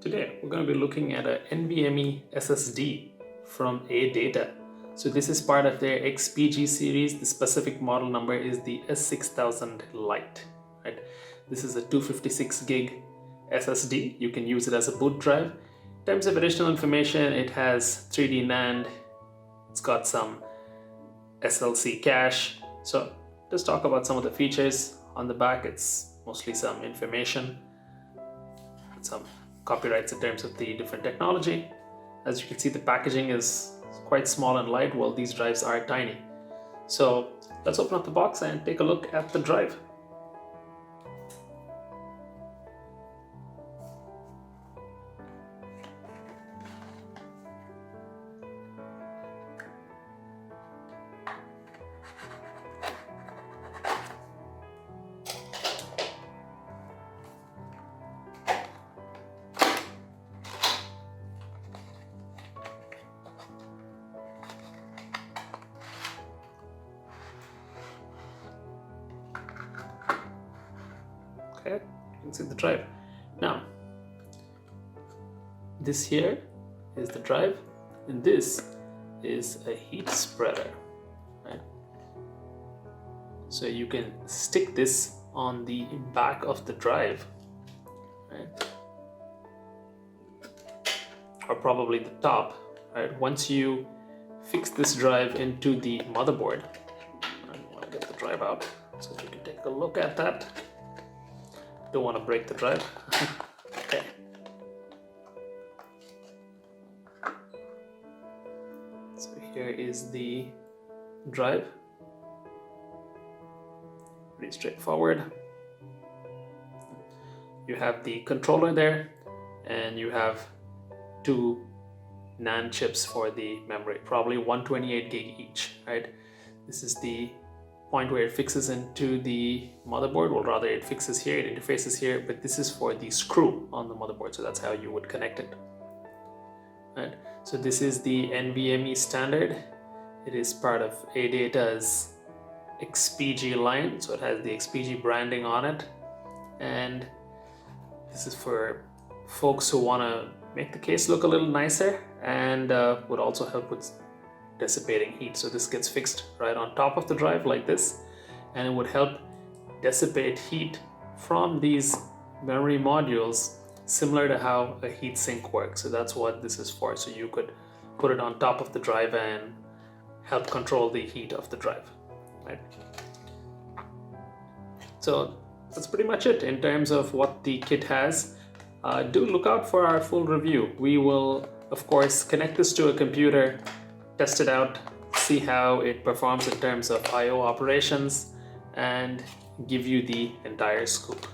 Today we're going to be looking at a NVMe SSD from Adata. So this is part of their XPG series. The specific model number is the SX6000 Lite. Right? This is a 256 gig SSD. You can use it as a boot drive. In terms of additional information, it has 3D NAND. It's got some SLC cache. So let's talk about some of the features. On the back, it's mostly some information, some copyrights in terms of the different technology. As you can see, the packaging is quite small and light, while these drives are tiny. So let's open up the box and take a look at the drive. Okay, you can see the drive. Now, this here is the drive, and this is a heat spreader. Right? So you can stick this on the back of the drive, right? Or probably the top. Right? Once you fix this drive into the motherboard, I want to get the drive out so that you can take a look at that. Don't want to break the drive. Okay. So here is the drive. Pretty straightforward. You have the controller there, and you have two NAND chips for the memory, probably 128 gig each, right? This is the point where it fixes into the motherboard. Well, rather it fixes here, it interfaces here, but this is for the screw on the motherboard, so that's how you would connect it. Right? So this is the NVMe standard. It is part of Adata's XPG line, so it has the XPG branding on it, and this is for folks who want to make the case look a little nicer and would also help with dissipating heat. So this gets fixed right on top of the drive like this, and it would help dissipate heat from these memory modules, similar to how a heat sink works. So that's what this is for. So you could put it on top of the drive and help control the heat of the drive, right? So that's pretty much it in terms of what the kit has. Do look out for our full review. We will, of course, connect this to a computer, test it out, see how it performs in terms of I/O operations, and give you the entire scoop.